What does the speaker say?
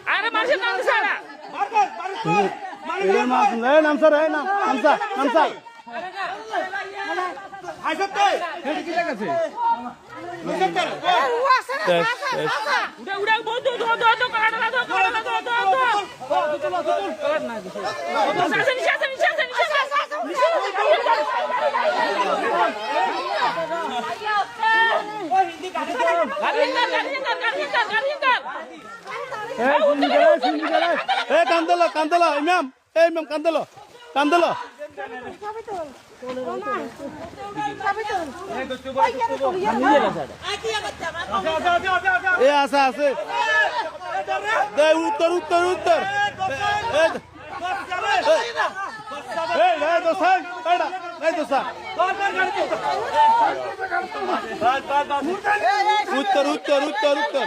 আরে মানুষের নাম দিছে না এর মাছ লে নাম স্যার এই নাম নামসা উড়া উড়া বন্ধ দো কাটা না দো কান্দলো ইমাম কান্দলো এ আছে উত্তর উত্তর